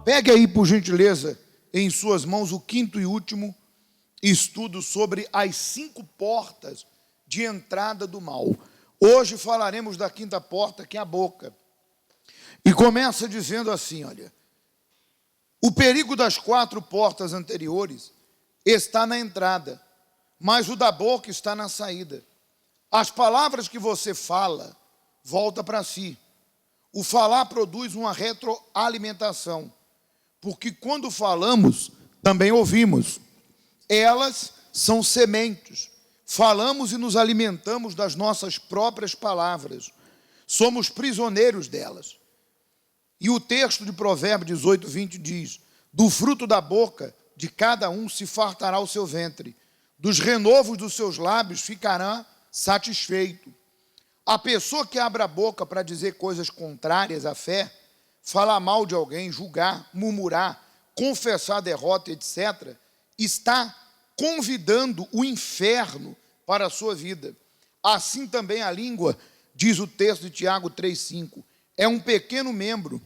Pegue aí, por gentileza, em suas mãos o quinto e último estudo sobre as 5 portas de entrada do mal. Hoje falaremos da quinta porta, que é a boca. E começa dizendo assim, olha: o perigo das 4 portas anteriores está na entrada, mas o da boca está na saída. As palavras que você fala, volta para si. O falar produz uma retroalimentação, porque quando falamos, também ouvimos. Elas são sementes. Falamos e nos alimentamos das nossas próprias palavras. Somos prisioneiros delas. E o texto de Provérbios 18, 20 diz: do fruto da boca de cada um se fartará o seu ventre, dos renovos dos seus lábios ficará satisfeito. A pessoa que abre a boca para dizer coisas contrárias à fé, falar mal de alguém, julgar, murmurar, confessar derrota, etc., está convidando o inferno para a sua vida. Assim também a língua, diz o texto de Tiago 3,5, é um pequeno membro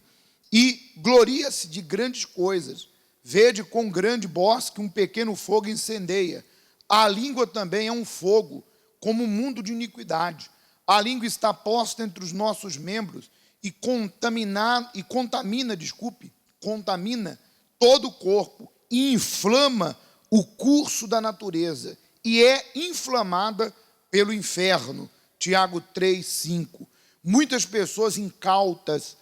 e gloria-se de grandes coisas. Vede com grande bosque um pequeno fogo incendeia. A língua também é um fogo, como um mundo de iniquidade. A língua está posta entre os nossos membros e contamina todo o corpo e inflama o curso da natureza e é inflamada pelo inferno. Tiago 3,5. Muitas pessoas incautas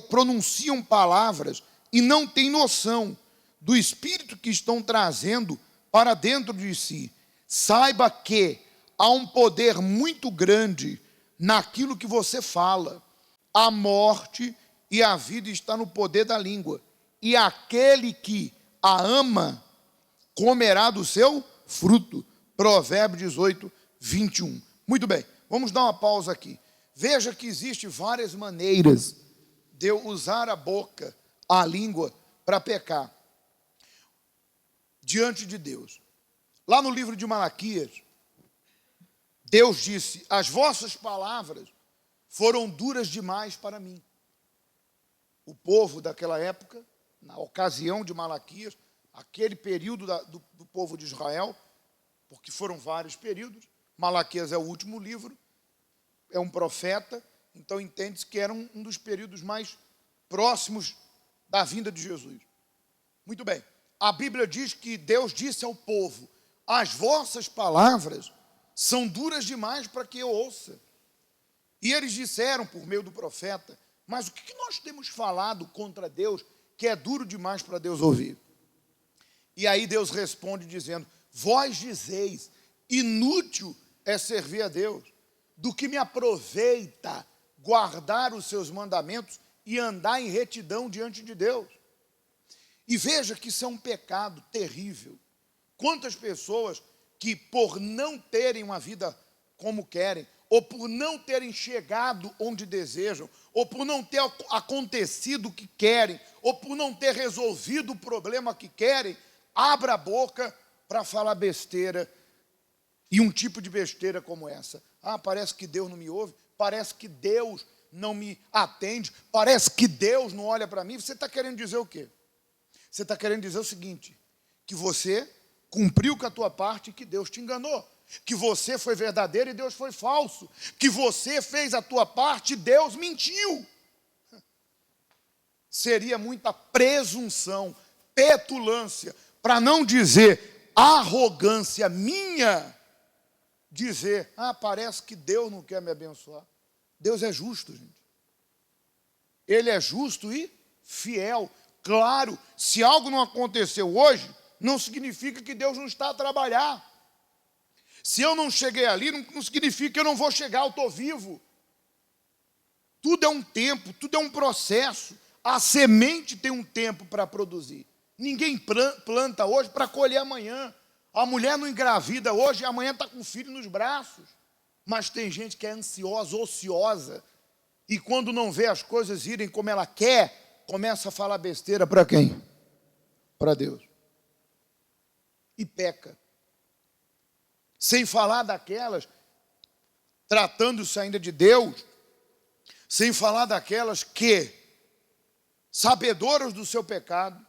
pronunciam palavras e não têm noção do espírito que estão trazendo para dentro de si. Saiba que há um poder muito grande naquilo que você fala. A morte e a vida está no poder da língua. E aquele que a ama comerá do seu fruto. Provérbios 18, 21. Muito bem, vamos dar uma pausa aqui. Veja que existem várias maneiras de eu usar a boca, a língua, para pecar diante de Deus. Lá no livro de Malaquias, Deus disse: as vossas palavras foram duras demais para mim. O povo daquela época, na ocasião de Malaquias, aquele período do povo de Israel, porque foram vários períodos, Malaquias é o último livro, é um profeta, então entende-se que era um dos períodos mais próximos da vinda de Jesus. Muito bem, a Bíblia diz que Deus disse ao povo: as vossas palavras são duras demais para que eu ouça. E eles disseram por meio do profeta: mas o que nós temos falado contra Deus que é duro demais para Deus ouvir? E aí Deus responde dizendo: vós dizeis, inútil é servir a Deus, do que me aproveita guardar os seus mandamentos e andar em retidão diante de Deus. E veja que isso é um pecado terrível. Quantas pessoas que por não terem uma vida como querem, ou por não terem chegado onde desejam, ou por não ter acontecido o que querem, ou por não ter resolvido o problema que querem, abre a boca para falar besteira, e um tipo de besteira como essa. Ah, parece que Deus não me ouve, parece que Deus não me atende, parece que Deus não olha para mim. Você está querendo dizer o quê? Você está querendo dizer o seguinte: que você cumpriu com a tua parte e que Deus te enganou, que você foi verdadeiro e Deus foi falso, que você fez a tua parte e Deus mentiu. Seria muita presunção, petulância, para não dizer arrogância minha, dizer: ah, parece que Deus não quer me abençoar. Deus é justo, gente. Ele é justo e fiel. Claro, se algo não aconteceu hoje, não significa que Deus não está a trabalhar. Se eu não cheguei ali, não significa que eu não vou chegar, eu estou vivo. Tudo é um tempo, tudo é um processo. A semente tem um tempo para produzir. Ninguém planta hoje para colher amanhã. A mulher não engravida hoje e amanhã está com o filho nos braços. Mas tem gente que é ansiosa, ociosa, e quando não vê as coisas irem como ela quer, começa a falar besteira para quem? Para Deus. E peca. Sem falar daquelas, tratando-se ainda de Deus, sem falar daquelas que sabedoras do seu pecado,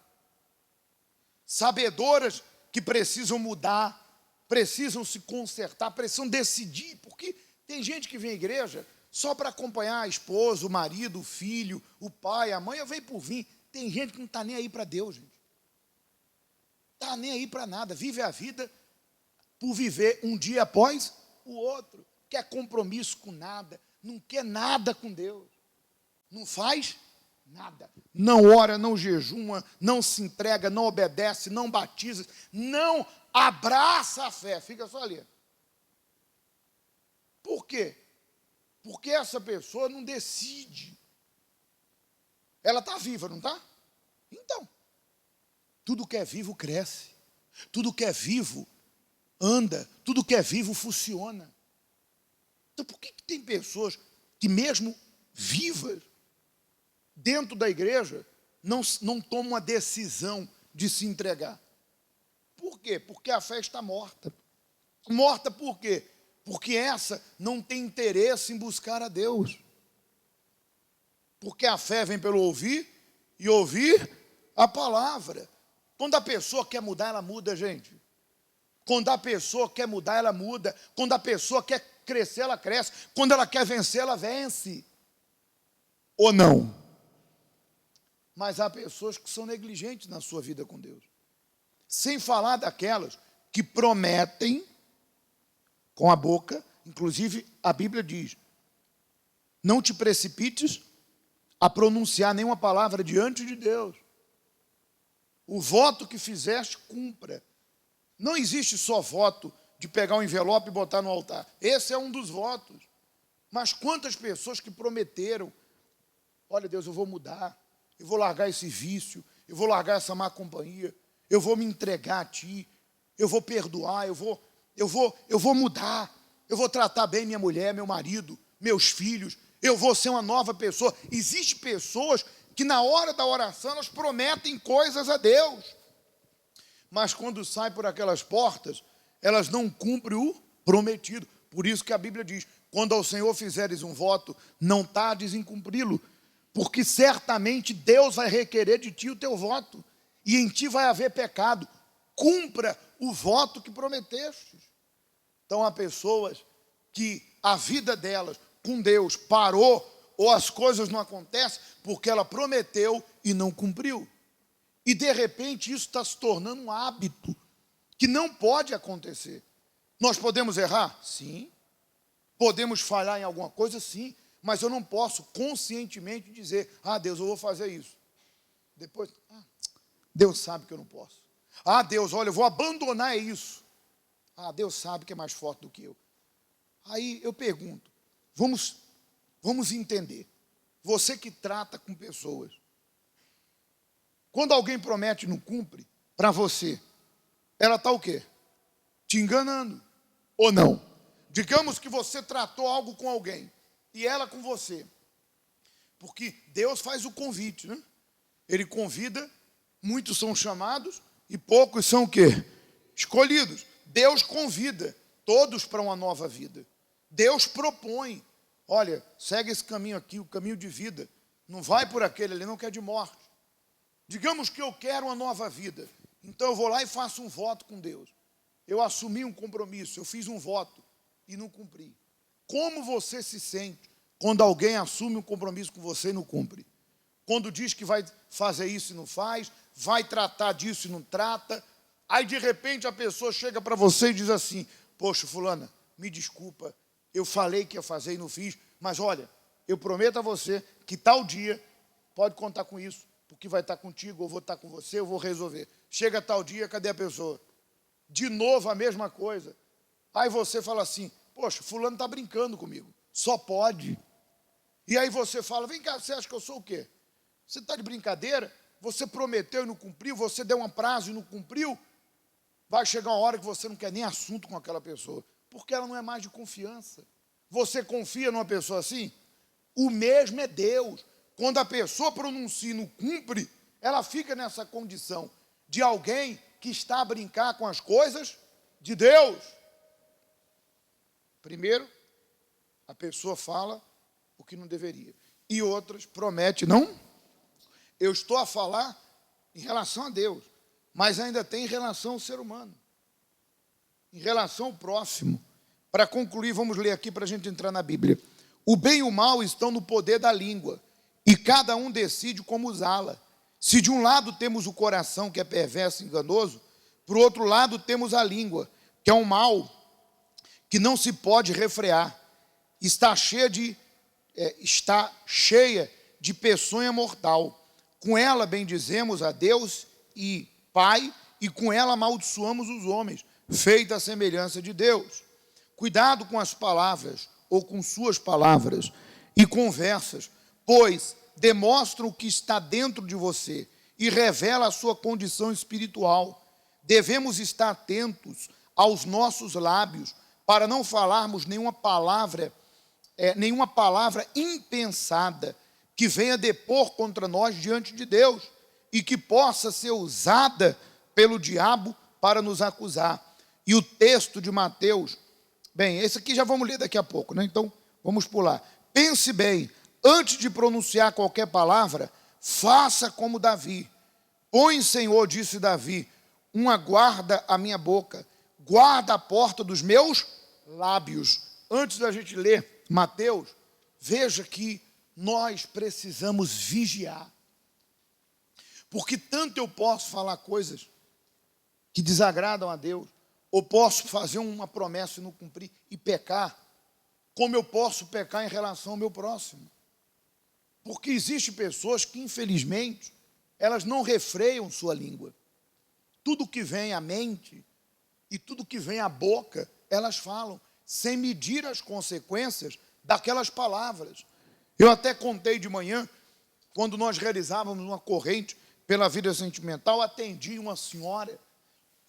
sabedoras que precisam mudar, precisam se consertar, precisam decidir, porque tem gente que vem à igreja só para acompanhar a esposa, o marido, o filho, o pai, a mãe, eu venho por vir. Tem gente que não está nem aí para Deus, gente. Está nem aí para nada, vive a vida por viver um dia após o outro, quer compromisso com nada, não quer nada com Deus, não faz nada, não ora, não jejuma, não se entrega, não obedece, não batiza, não abraça a fé, fica só ali. Por quê? Porque essa pessoa não decide. Ela está viva, não está? Então, tudo que é vivo cresce, tudo que é vivo anda, tudo que é vivo funciona. Então, por que tem pessoas que mesmo vivas, dentro da igreja, não tomam a decisão de se entregar? Por quê? Porque a fé está morta. Morta por quê? Porque essa não tem interesse em buscar a Deus. Porque a fé vem pelo ouvir, e ouvir a palavra. Quando a pessoa quer mudar, ela muda, gente. Quando a pessoa quer mudar, ela muda. Quando a pessoa quer crescer, ela cresce. Quando ela quer vencer, ela vence. Ou não? Mas há pessoas que são negligentes na sua vida com Deus. Sem falar daquelas que prometem com a boca, inclusive a Bíblia diz, não te precipites a pronunciar nenhuma palavra diante de Deus. O voto que fizeste, cumpra. Não existe só voto de pegar um envelope e botar no altar. Esse é um dos votos. Mas quantas pessoas que prometeram, olha Deus, eu vou mudar, eu vou largar esse vício, eu vou largar essa má companhia, eu vou me entregar a Ti, eu vou perdoar, eu vou mudar, eu vou tratar bem minha mulher, meu marido, meus filhos, eu vou ser uma nova pessoa. Existem pessoas que na hora da oração elas prometem coisas a Deus, mas quando saem por aquelas portas, elas não cumprem o prometido. Por isso que a Bíblia diz, quando ao Senhor fizeres um voto, não tardes em cumpri-lo, porque certamente Deus vai requerer de ti o teu voto, e em ti vai haver pecado. Cumpra o voto que prometeste. Então há pessoas que a vida delas com Deus parou, ou as coisas não acontecem, porque ela prometeu e não cumpriu. E de repente isso está se tornando um hábito, que não pode acontecer. Nós podemos errar? Sim. Podemos falhar em alguma coisa? Sim. Mas eu não posso conscientemente dizer, Deus, eu vou fazer isso. Depois, Deus sabe que eu não posso. Deus, olha, eu vou abandonar isso. Deus sabe que é mais forte do que eu. Aí eu pergunto, vamos entender. Você que trata com pessoas, quando alguém promete e não cumpre, para você, ela está o quê? Te enganando, ou não? Digamos que você tratou algo com alguém, e ela com você. Porque Deus faz o convite, né? Ele convida, muitos são chamados, e poucos são o quê? Escolhidos. Deus convida todos para uma nova vida. Deus propõe, olha, segue esse caminho aqui, o caminho de vida. Não vai por aquele ali, não quer de morte. Digamos que eu quero uma nova vida. Então eu vou lá e faço um voto com Deus. Eu assumi um compromisso, eu fiz um voto e não cumpri. Como você se sente quando alguém assume um compromisso com você e não cumpre? Quando diz que vai fazer isso e não faz, vai tratar disso e não trata. Aí de repente a pessoa chega para você e diz assim, poxa, fulana, me desculpa, eu falei que ia fazer e não fiz, mas olha, eu prometo a você que tal dia, pode contar com isso, porque vai estar contigo, eu vou estar com você, eu vou resolver. Chega tal dia, cadê a pessoa? De novo a mesma coisa. Aí você fala assim, poxa, fulano está brincando comigo, só pode. E aí você fala, vem cá, você acha que eu sou o quê? Você está de brincadeira? Você prometeu e não cumpriu, você deu um prazo e não cumpriu, vai chegar uma hora que você não quer nem assunto com aquela pessoa, porque ela não é mais de confiança. Você confia numa pessoa assim? O mesmo é Deus. Quando a pessoa pronuncia e não cumpre, ela fica nessa condição de alguém que está a brincar com as coisas de Deus. Primeiro, a pessoa fala o que não deveria. E outras promete, não? Eu estou a falar em relação a Deus, mas ainda tem em relação ao ser humano, em relação ao próximo. Para concluir, vamos ler aqui para a gente entrar na Bíblia. O bem e o mal estão no poder da língua, e cada um decide como usá-la. Se de um lado temos o coração, que é perverso e enganoso, por outro lado temos a língua, que é um mal que não se pode refrear. Está cheia de peçonha mortal. Com ela bendizemos a Deus e Pai, e com ela amaldiçoamos os homens, feita a semelhança de Deus. Cuidado com as palavras, ou com suas palavras, e conversas, pois demonstram o que está dentro de você, e revela a sua condição espiritual. Devemos estar atentos aos nossos lábios, para não falarmos nenhuma palavra impensada, que venha depor contra nós diante de Deus, e que possa ser usada pelo diabo para nos acusar. E o texto de Mateus, bem, esse aqui já vamos ler daqui a pouco, né? Então, vamos pular. Pense bem, antes de pronunciar qualquer palavra, faça como Davi. Põe, Senhor, disse Davi, uma guarda à minha boca, guarda a porta dos meus lábios. Antes da gente ler Mateus, veja que nós precisamos vigiar. Porque tanto eu posso falar coisas que desagradam a Deus, ou posso fazer uma promessa e não cumprir e pecar, como eu posso pecar em relação ao meu próximo. Porque existem pessoas que, infelizmente, elas não refreiam sua língua. Tudo que vem à mente e tudo que vem à boca, elas falam, sem medir as consequências daquelas palavras. Eu até contei de manhã, quando nós realizávamos uma corrente pela vida sentimental, atendi uma senhora,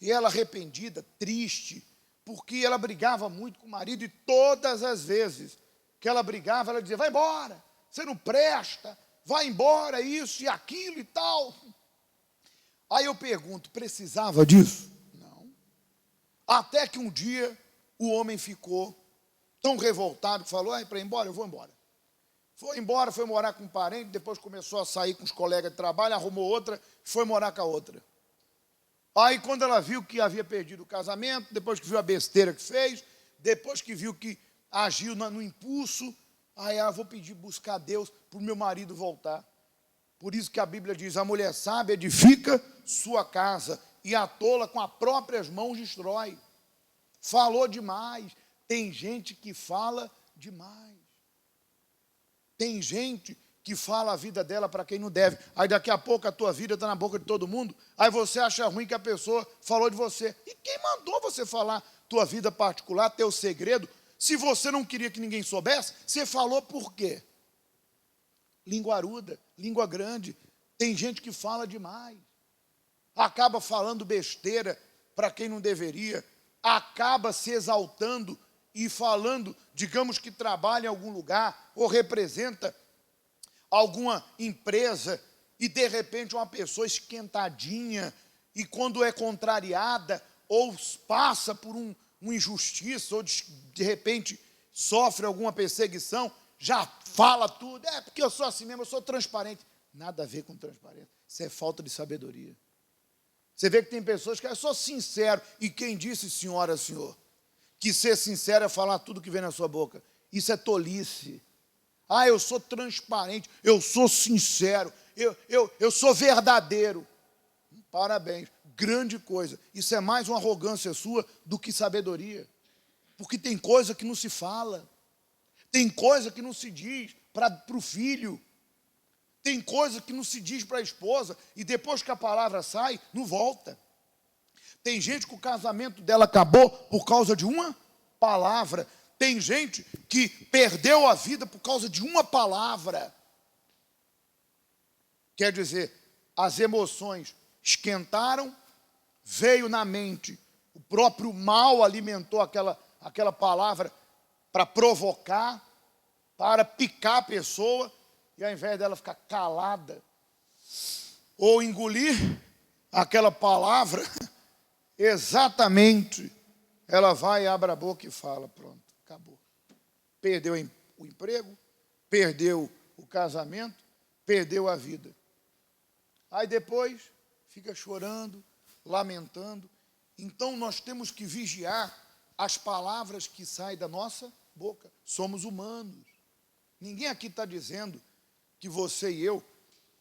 e ela arrependida, triste, porque ela brigava muito com o marido, e todas as vezes que ela brigava, ela dizia, vai embora, você não presta, vai embora, isso e aquilo e tal. Aí eu pergunto, precisava disso? Não. Até que um dia o homem ficou tão revoltado que falou, para ir embora, eu vou embora. Foi embora, foi morar com um parente, depois começou a sair com os colegas de trabalho, arrumou outra, foi morar com a outra. Aí quando ela viu que havia perdido o casamento, depois que viu a besteira que fez, depois que viu que agiu no impulso, aí ela, vou pedir, buscar Deus para o meu marido voltar. Por isso que a Bíblia diz, a mulher sábia edifica sua casa, e a tola com as próprias mãos destrói. Falou demais. Tem gente que fala demais. Tem gente que fala a vida dela para quem não deve. Aí daqui a pouco a tua vida está na boca de todo mundo. Aí você acha ruim que a pessoa falou de você. E quem mandou você falar tua vida particular, teu segredo? Se você não queria que ninguém soubesse, você falou por quê? Linguaruda, língua grande. Tem gente que fala demais. Acaba falando besteira para quem não deveria. Acaba se exaltando e falando, digamos que trabalha em algum lugar ou representa alguma empresa, e de repente uma pessoa esquentadinha, e quando é contrariada ou passa por uma injustiça, ou de repente sofre alguma perseguição, já fala tudo, porque eu sou assim mesmo, eu sou transparente. Nada a ver com transparência, isso é falta de sabedoria. Você vê que tem pessoas que eu sou sincero, e quem disse, senhora, senhor, que ser sincero é falar tudo que vem na sua boca? Isso é tolice. Eu sou transparente, eu sou sincero, eu sou verdadeiro. Parabéns, grande coisa. Isso é mais uma arrogância sua do que sabedoria. Porque tem coisa que não se fala, tem coisa que não se diz para o filho, tem coisa que não se diz para a esposa, e depois que a palavra sai, não volta. Tem gente que o casamento dela acabou por causa de uma palavra. Tem gente que perdeu a vida por causa de uma palavra. Quer dizer, as emoções esquentaram, veio na mente, o próprio mal alimentou aquela palavra para provocar, para picar a pessoa, e ao invés dela ficar calada ou engolir aquela palavra, exatamente, ela vai, abre a boca e fala, pronto, acabou. Perdeu o emprego, perdeu o casamento, perdeu a vida. Aí depois fica chorando, lamentando. Então nós temos que vigiar as palavras que saem da nossa boca. Somos humanos. Ninguém aqui está dizendo que você e eu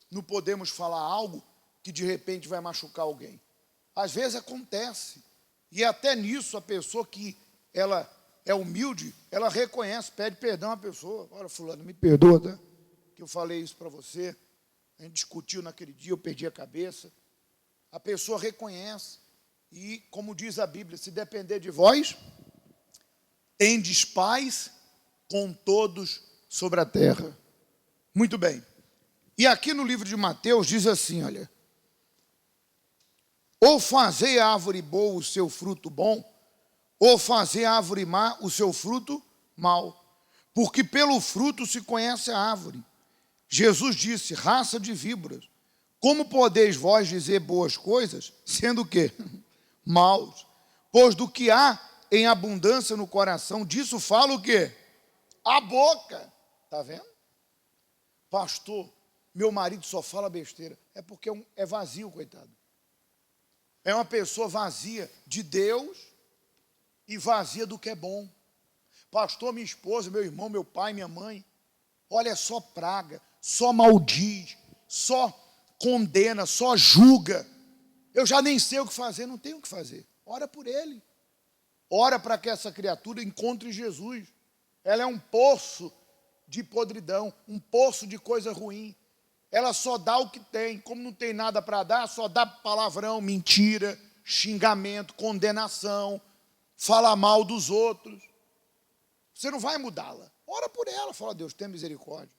não podemos falar algo que de repente vai machucar alguém. Às vezes acontece. E até nisso a pessoa que ela é humilde, ela reconhece, pede perdão à pessoa. Olha, fulano, me perdoa, tá? Que eu falei isso para você. A gente discutiu naquele dia, eu perdi a cabeça. A pessoa reconhece. E, como diz a Bíblia, se depender de vós, tendes paz com todos sobre a terra. Muito bem. E aqui no livro de Mateus diz assim, olha: ou fazei a árvore boa o seu fruto bom, ou fazei a árvore má o seu fruto mau, porque pelo fruto se conhece a árvore. Jesus disse: raça de víboras, como podeis vós dizer boas coisas, sendo o quê? Maus. Pois do que há em abundância no coração, disso fala o quê? A boca. Está vendo? Pastor, meu marido só fala besteira. É porque é vazio, coitado. É uma pessoa vazia de Deus e vazia do que é bom. Pastor, minha esposa, meu irmão, meu pai, minha mãe, olha, é só praga, só maldiz, só condena, só julga. Eu já nem sei o que fazer, não tenho o que fazer. Ora por ele. Ora para que essa criatura encontre Jesus. Ela é um poço de podridão, um poço de coisa ruim. Ela só dá o que tem. Como não tem nada para dar, só dá palavrão, mentira, xingamento, condenação, fala mal dos outros. Você não vai mudá-la. Ora por ela, fala: Deus, tem misericórdia.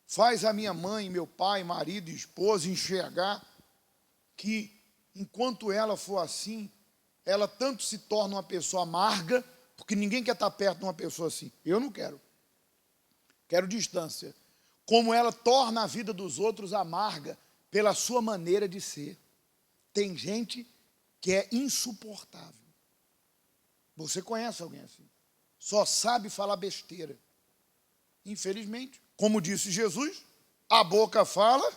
Faz a minha mãe, meu pai, marido e esposa enxergar que, enquanto ela for assim, ela tanto se torna uma pessoa amarga, porque ninguém quer estar perto de uma pessoa assim. Eu não quero. Quero distância. Como ela torna a vida dos outros amarga pela sua maneira de ser. Tem gente que é insuportável. Você conhece alguém assim? Só sabe falar besteira. Infelizmente, como disse Jesus, a boca fala,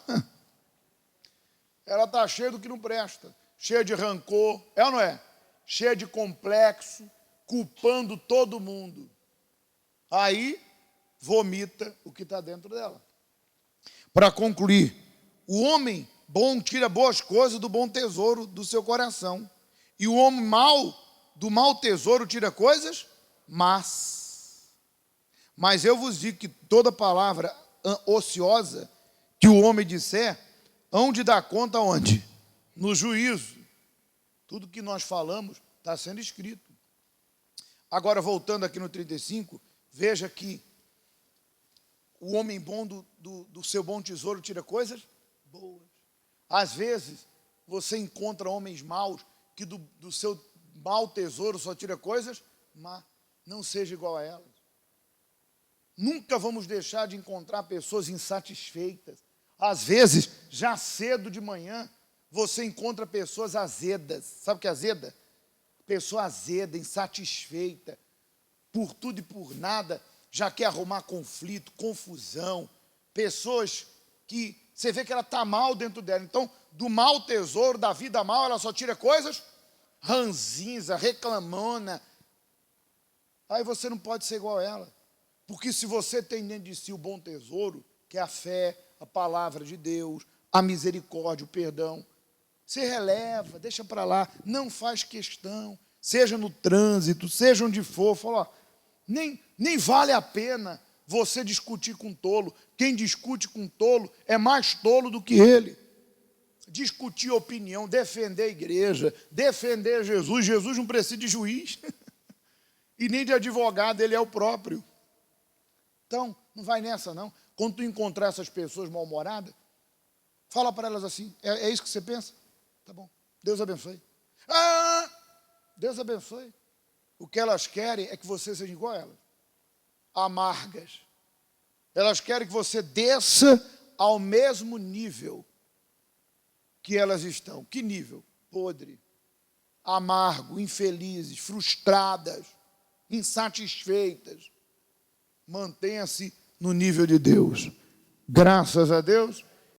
ela está cheia do que não presta, cheia de rancor, é ou não é? Cheia de complexo, culpando todo mundo. Aí, vomita o que está dentro dela. Para concluir, o homem bom tira boas coisas do bom tesouro do seu coração. E o homem mau, do mau tesouro, tira coisas más. Mas eu vos digo que toda palavra ociosa que o homem disser, hão de dar conta onde? No juízo. Tudo que nós falamos está sendo escrito. Agora, voltando aqui no 35, veja que o homem bom do seu bom tesouro tira coisas boas. Às vezes, você encontra homens maus que do seu mau tesouro só tira coisas más. Não seja igual a elas. Nunca vamos deixar de encontrar pessoas insatisfeitas. Às vezes, já cedo de manhã, você encontra pessoas azedas. Sabe o que é azeda? Pessoa azeda, insatisfeita, por tudo e por nada, já quer arrumar conflito, confusão. Pessoas que você vê que ela está mal dentro dela. Então, do mau tesouro, da vida mal, ela só tira coisas ranzinza, reclamona. Aí você não pode ser igual a ela. Porque se você tem dentro de si o bom tesouro, que é a fé, a palavra de Deus, a misericórdia, o perdão, você releva, deixa para lá, não faz questão, seja no trânsito, seja onde for, fala, ó, nem vale a pena você discutir com tolo. Quem discute com tolo é mais tolo do que ele. Discutir opinião, defender a igreja, defender Jesus. Jesus não precisa de juiz e nem de advogado, ele é o próprio. Então, não vai nessa não. Quando tu encontrar essas pessoas mal-humoradas, fala para elas assim: é isso que você pensa? Tá bom, Deus abençoe. Ah, Deus abençoe. O que elas querem é que você seja igual a elas. Amargas. Elas querem que você desça ao mesmo nível que elas estão. Que nível? Podre, amargo, infelizes, frustradas, insatisfeitas. Mantenha-se no nível de Deus. Graças a Deus.